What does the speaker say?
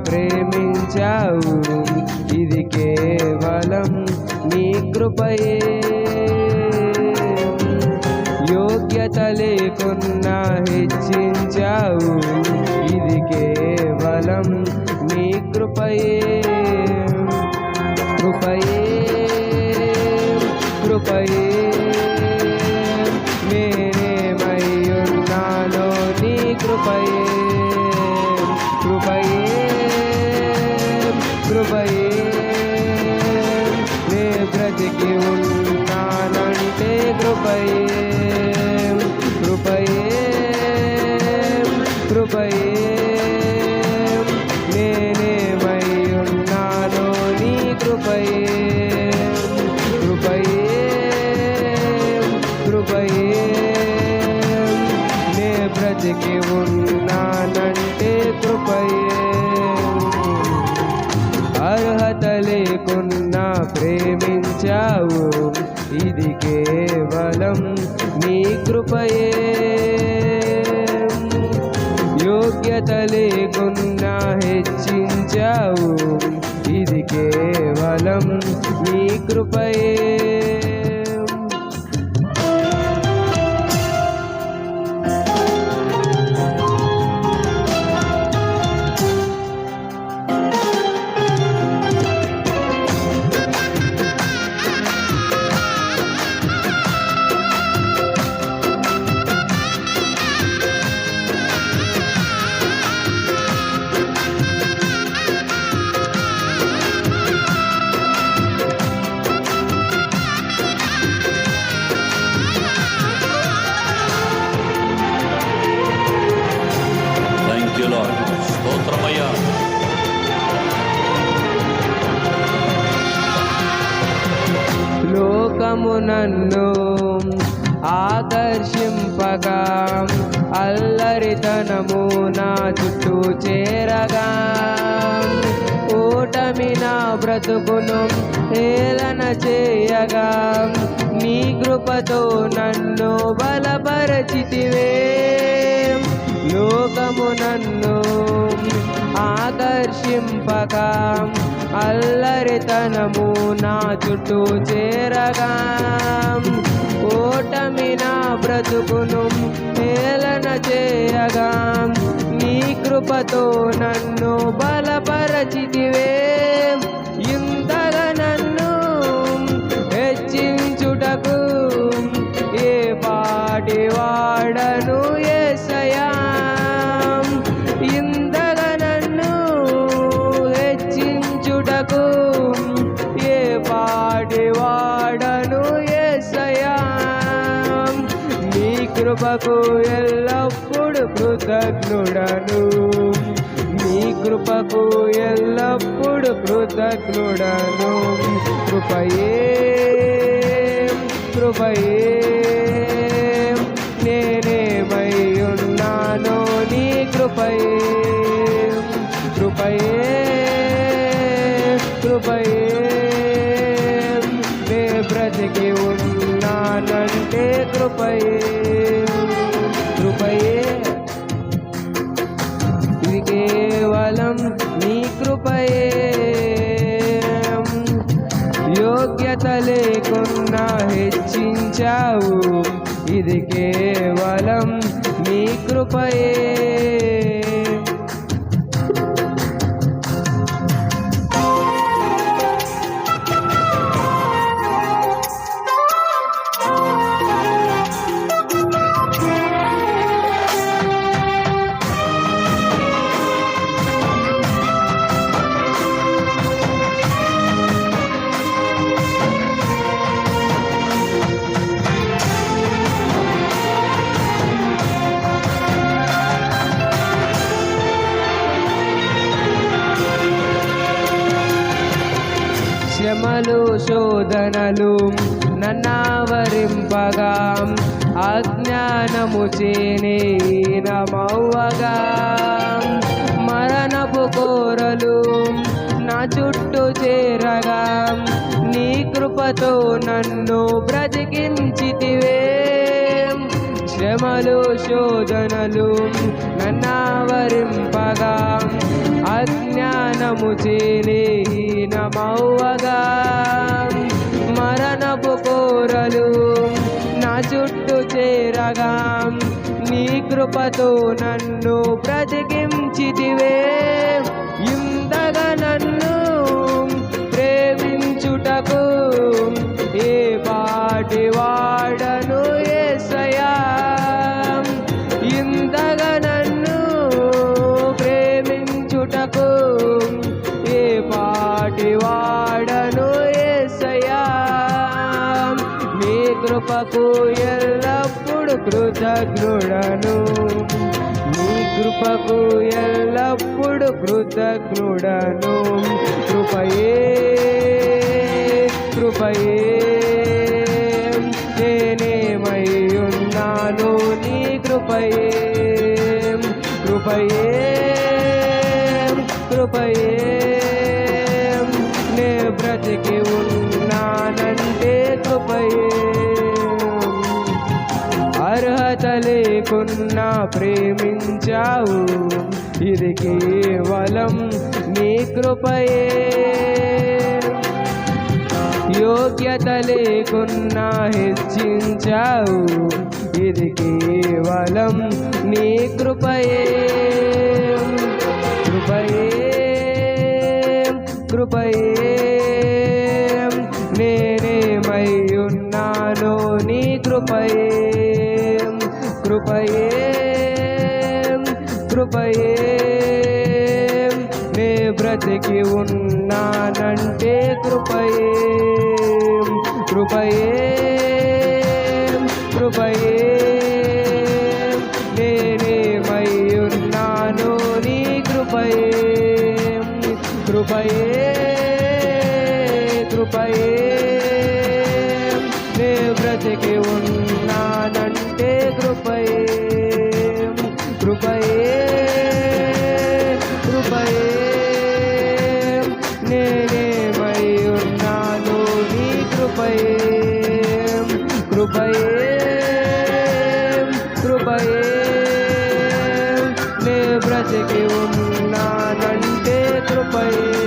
ప్రేమించావు, ఇది కేవలం నీ కృపయే. యోగ్యత లేకున్నా హెచ్చించావు, ఇది కేవలం నీ కృపయే. కృపయే కృపయే నేనేమై ఉన్నానో నీ కృపయే. కృపయే కృపయే నే బ్రతికి ఉన్నానంటే కృపయే. కృపయే కృపయే నేనేమై ఉన్నానో నీ కృపయే. కృపయే కృపయే నే బ్రతికి ఉన్నానంటే కృపయే. అర్హత లేకున్నా ప్రేమించావు, ఇది కేవలం నీ కృపయే. యోగ్యత లేకున్నా హెచ్చించావు, ఇది కేవలం నీ కృపయే. స్తోత్రమయ్యా. లోకము నన్ను ఆకర్షింపగా, అల్లరితనము నా చుట్టూ చేరగా, ఓటమి నా బ్రతుకును హేళన చేయగా, నీ కృపతో నన్ను బలపరచితివే. లోకము నన్ను ఆకర్షింపగా, అల్లరితనము నా చుట్టూ చేరగా, ఓటమి నా బ్రతుకును హేళన చేయగా, నీ కృపతో నన్ను బలపరచితివే. ఇంతగా నన్ను హెచ్చించుటకు ఏ పాటి వాడను యేసయ్యా. ఇంతగా నన్ను హెచ్చించుటకు ఏ పాటి వాడను యేసయ్యా. నీ కృపకు ఎల్లప్పుడు కృతజ్ఞుడను, నీ కృపకు ఎల్లప్పుడు కృతజ్ఞుడను. కృపయే కృపయే నేనేమై ఉన్నానో నీ కృపయే. కృపయే కృపయే నే బ్రతికి ఉన్నానంటే కృపయే. కృపయే ఇది కేవలం నీ కృపయే. యోగ్యత లేకున్నా హెచ్చించావు, ఇది కేవలం నీ కృపయే. శ్రమలు శోధనలు నన్నావరింపగా, అజ్ఞానము చేనే నమవ్వగా, మరణపు కోరలు నా చుట్టూ చేరగా, నీ కృపతో నన్ను బ్రతికించితివే. శ్రమలు శోధనలు నన్నావరింపగా, అజ్ఞానము మరణము చేలీనమవ్వగా మరణపు కోరలు నా చుట్టూ చేరగా నీ కృపతో నన్ను బ్రతికించితివే. ఇంతగా నన్ను ప్రేమించుటకు ఏ పాటి వాడను యేసయ్యా. ఇంతగా నన్ను ప్రేమించుటకు ఏ పాటి వాడను యేసయ్యా. నీ కృపకు ఎల్లప్పుడు కృతజ్ఞుడను, నీ కృపకు ఎల్లప్పుడు కృతజ్ఞుడను. కృపయే కృపయే నేనేమై ఉన్నాను నీ కృపయే. కృపయే కృపయే నే బ్రతికి ఉన్నానంటే కృపయే. అర్హత లేకున్నా ప్రేమించావు, ఇది కేవలం నీ కృపయే. యోగ్యత లేకున్నా హెచ్చించావు, ఇది కేవలం నీ కృపయే. కృపయే కృపయే నేనేమై ఉన్నానో నీ కృపయే. కృపయే కృపయే నే బ్రతికి ఉన్నానంటే కృపయే. కృపయే కృపయే నేనేమై ఉన్నాను నీ కృపయే. కృపయే కృపయే నే బ్రతికి ఉన్నానంటే కృపయే. కృపయే కృపయే నేనేమై ఉన్నాను నీ కృపయే. కృపయే కృపయే నే బ్రతికి ఉన్నానంటే కృపయే.